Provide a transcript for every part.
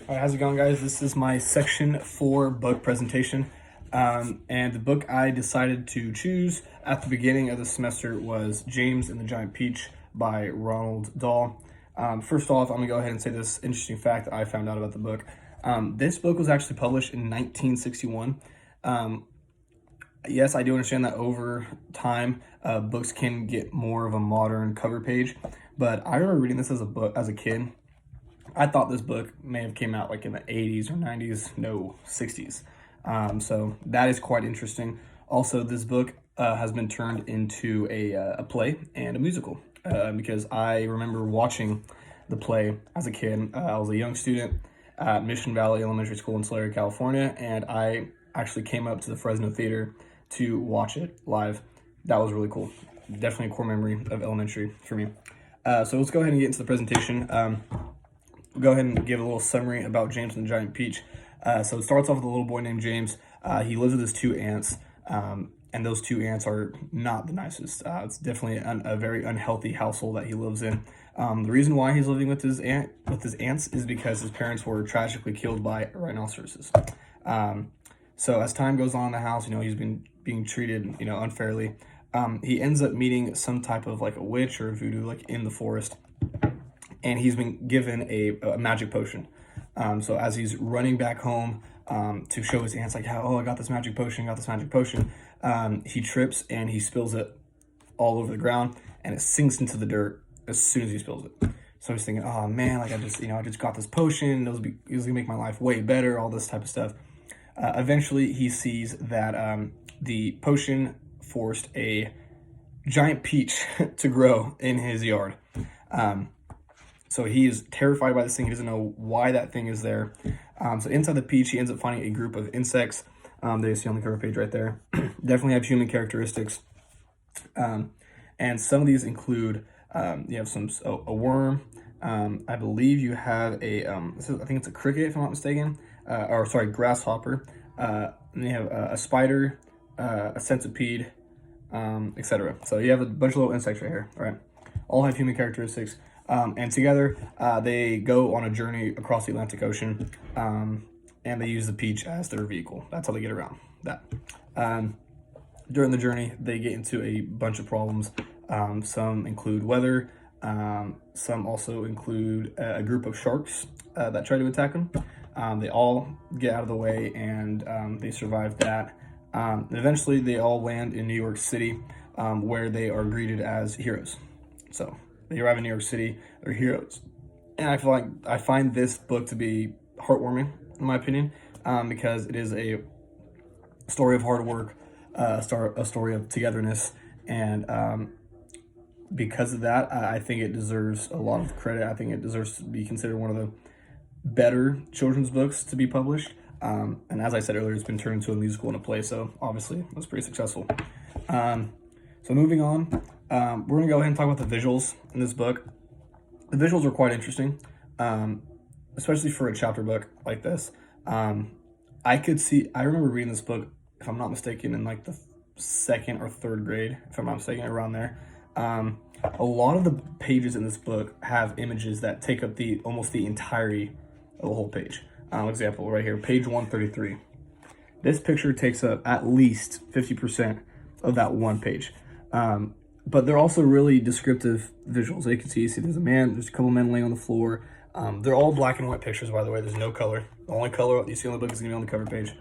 All right, how's it going, guys? This is my section 4 book presentation. And the book I decided to choose at the beginning of the semester was James and the Giant Peach by Ronald Dahl. First off, I'm going to go ahead and say this interesting fact that I found out about the book. This book was actually published in 1961. Yes, I do understand that over time, books can get more of a modern cover page, but I remember reading this as a kid. I thought this book may have came out like in the 80s or 90s, no, 60s. So that is quite interesting. Also, this book has been turned into a play and a musical because I remember watching the play as a kid. I was a young student at Mission Valley Elementary School in Tulare, California, and I actually came up to the Fresno Theater to watch it live. That was really cool. Definitely a core memory of elementary for me. So let's go ahead and get into the presentation. We'll go ahead and give a little summary about James and the Giant Peach. So it starts off with a little boy named James. He lives with his two aunts, and those two aunts are not the nicest. It's definitely a very unhealthy household that he lives in. The reason why he's living with his aunts is because his parents were tragically killed by rhinoceroses. So as time goes on in the house, he's been being treated, unfairly. He ends up meeting some type of like a witch or a voodoo like in the forest. And he's been given a magic potion. So as he's running back home to show his aunts, like, I got this magic potion, he trips and he spills it all over the ground, and it sinks into the dirt as soon as he spills it. So he's thinking, oh man, like I just got this potion, it was gonna make my life way better, all this type of stuff. Eventually he sees that the potion forced a giant peach to grow in his yard. So he is terrified by this thing. He doesn't know why that thing is there. So inside the peach, he ends up finding a group of insects that you see on the cover page right there. Definitely have human characteristics. And some of these include, you have a worm. I believe you have I think it's a cricket, if I'm not mistaken. Grasshopper. And you have a spider, a centipede, etc. So you have a bunch of little insects right here. All right. All have human characteristics. And together, they go on a journey across the Atlantic Ocean, and they use the peach as their vehicle. That's how they get around that. During the journey, they get into a bunch of problems. Some include weather. Some also include a group of sharks that try to attack them. They all get out of the way, and they survive that. Eventually, they all land in New York City, where they are greeted as heroes. So they arrive in New York City, they're heroes. And I feel like I find this book to be heartwarming, in my opinion, because it is a story of hard work, a story of togetherness, and because of that, I think it deserves a lot of credit. I think it deserves to be considered one of the better children's books to be published. And as I said earlier, it's been turned into a musical and a play, so obviously it was pretty successful. So moving on, we're going to go ahead and talk about the visuals in this book. The visuals are quite interesting, especially for a chapter book like this. I remember reading this book, if I'm not mistaken, in like the second or third grade, if I'm not mistaken, around there. A lot of the pages in this book have images that take up almost the entirety of the whole page. Example right here, page 133. This picture takes up at least 50% of that one page. But they're also really descriptive visuals. You can see there's a couple men laying on the floor. They're all black and white pictures, by the way. There's no color. The only color you see on the book is gonna be on the cover page.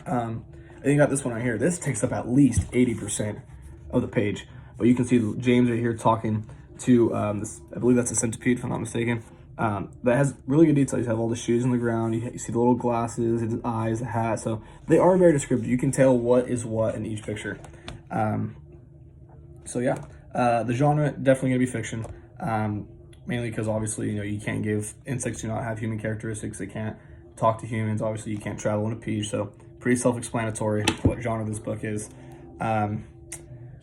And you got this one right here. This takes up at least 80% of the page. But you can see James right here talking to this, I believe that's a centipede, if I'm not mistaken. That has really good details. You have all the shoes on the ground. You see the little glasses, his eyes, the hat. So they are very descriptive. You can tell what is what in each picture. So yeah, the genre definitely gonna be fiction, mainly because obviously, you can't give insects do not have human characteristics. They can't talk to humans. Obviously, you can't travel in a peach. So pretty self-explanatory what genre this book is. And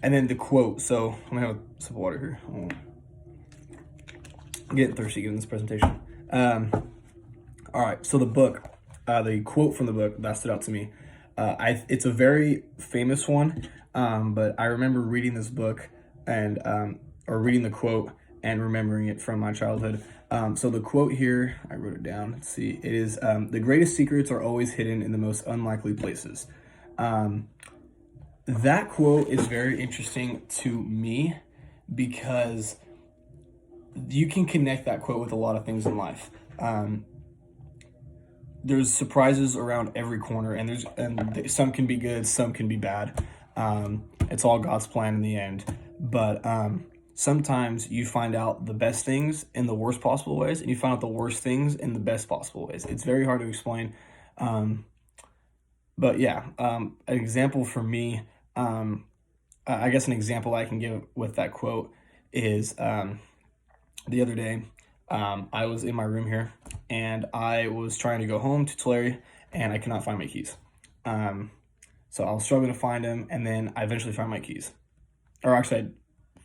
then the quote. So I'm gonna have a sip of water here. I'm getting thirsty given this presentation. All right, so the book, the quote from the book that stood out to me. It's a very famous one. But I remember reading this book and or reading the quote and remembering it from my childhood. So the quote here, I wrote it down. Let's see. It is, the greatest secrets are always hidden in the most unlikely places. That quote is very interesting to me because you can connect that quote with a lot of things in life. There's surprises around every corner, and some can be good, some can be bad. It's all God's plan in the end. But sometimes you find out the best things in the worst possible ways, and you find out the worst things in the best possible ways. It's very hard to explain. But yeah, an example for me, I guess an example I can give with that quote is the other day, I was in my room here, and I was trying to go home to Tulare, and I could not find my keys. So I was struggling to find them, and then I eventually found my keys. Or actually,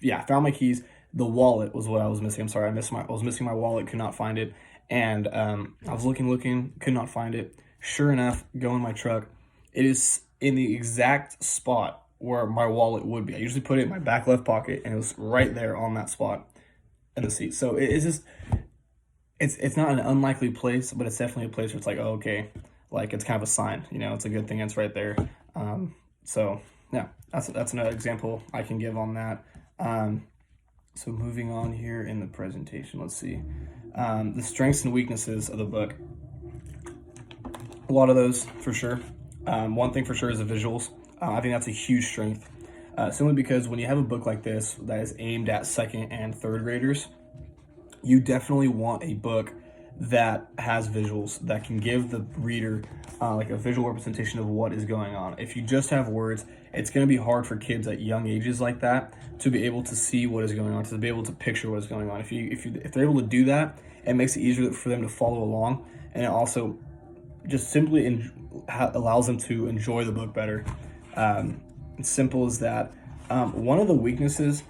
I found my keys. The wallet was what I was missing. I'm sorry, I was missing my wallet, could not find it, and I was looking, could not find it. Sure enough, go in my truck. It is in the exact spot where my wallet would be. I usually put it in my back left pocket, and it was right there on that spot in the seat. So it's just, it's not an unlikely place, but it's definitely a place where it's like, oh, okay, like it's kind of a sign, it's a good thing it's right there. So yeah, that's another example I can give on that. So moving on here in the presentation, let's see, the strengths and weaknesses of the book. A lot of those for sure. One thing for sure is the visuals. I think that's a huge strength. Simply because when you have a book like this that is aimed at second and third graders, you definitely want a book that has visuals that can give the reader like a visual representation of what is going on. If you just have words, it's going to be hard for kids at young ages like that to be able to see what is going on, to be able to picture what is going on. If they're able to do that, it makes it easier for them to follow along, and it also just simply allows them to enjoy the book better. It's simple as that. One of the weaknesses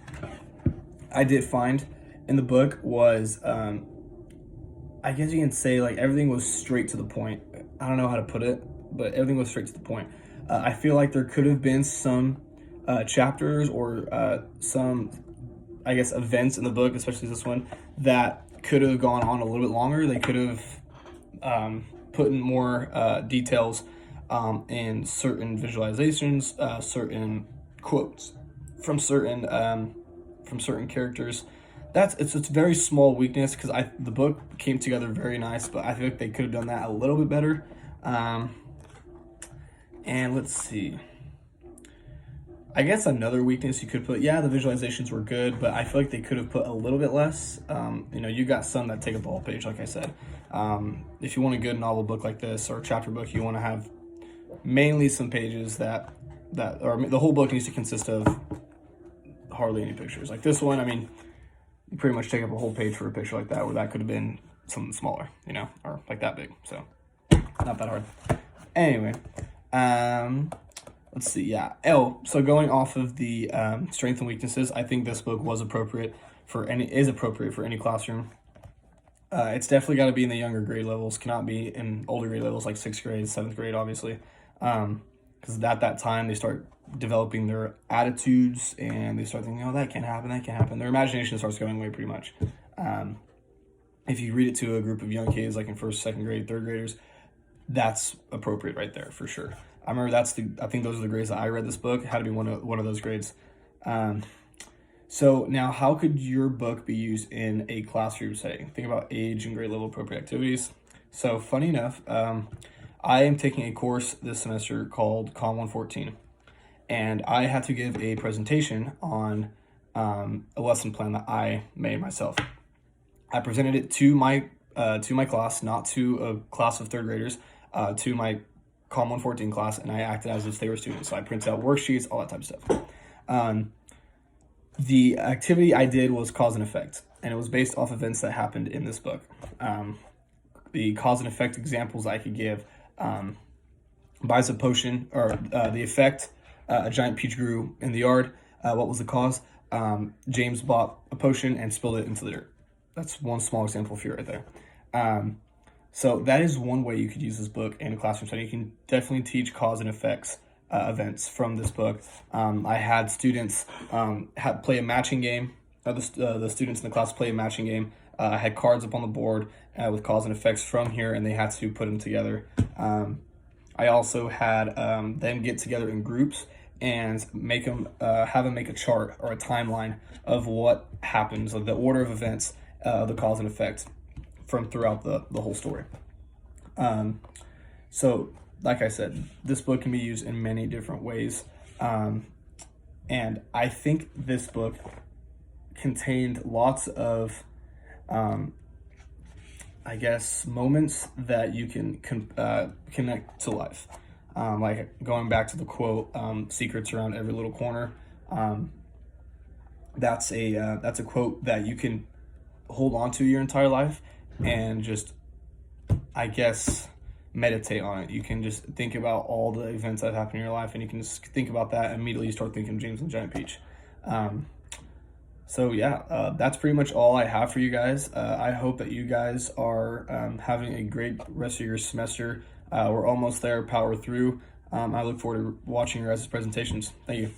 I did find in the book was, I guess you can say, like, everything was straight to the point. I don't know how to put it, but everything was straight to the point. I feel like there could have been some chapters or some, I guess, events in the book, especially this one, that could have gone on a little bit longer. They could have put in more details in certain visualizations, certain quotes from certain characters. It's a very small weakness because the book came together very nice, but I think they could have done that a little bit better. And let's see. I guess another weakness you could put, the visualizations were good, but I feel like they could have put a little bit less. You got some that take up the whole page, like I said. If you want a good novel book like this or a chapter book, you want to have mainly some pages that or the whole book needs to consist of hardly any pictures. Like this one, you pretty much take up a whole page for a picture like that, where that could have been something smaller, or like that big. So not that hard. Anyway, let's see. So going off of the strengths and weaknesses, I think this book is appropriate for any classroom. It's definitely got to be in the younger grade levels. Cannot be in older grade levels like 6th grade, 7th grade, obviously, because at that time they start developing their attitudes and they start thinking, oh, that can't happen. Their imagination starts going away pretty much. If you read it to a group of young kids, like in 1st, 2nd grade, 3rd graders, that's appropriate right there for sure. I remember I think those are the grades that I read this book. It had to be one of those grades. So now, how could your book be used in a classroom setting? Think about age and grade level appropriate activities. So funny enough, I am taking a course this semester called Com 114, and I had to give a presentation on a lesson plan that I made myself. I presented it to my class, not to a class of 3rd graders, to my Com 114 class, and I acted as if they were students. So I printed out worksheets, all that type of stuff. The activity I did was cause and effect, and it was based off events that happened in this book. The cause and effect examples I could give, buys a potion, or the effect, a giant peach grew in the yard. What was the cause? James bought a potion and spilled it into the dirt. That's one small example for you right there. So that is one way you could use this book in a classroom setting. You can definitely teach cause and effects events from this book. I had students play a matching game. The students in the class play a matching game had cards up on the board with cause and effects from here, and they had to put them together. I also had them get together in groups and make them have them make a chart or a timeline of what happens, of the order of events, the cause and effect from throughout the whole story. So, like I said, this book can be used in many different ways. And I think this book contained lots of, I guess, moments that you can connect to life. Like going back to the quote, "Secrets around every little corner." That's a quote that you can hold on to your entire life and just, I guess, meditate on it. You can just think about all the events that happen in your life, and you can just think about that, and immediately you start thinking of James and the Giant Peach. So yeah, that's pretty much all I have for you guys. I hope that you guys are having a great rest of your semester. We're almost there, power through. I look forward to watching your guys' presentations. Thank you.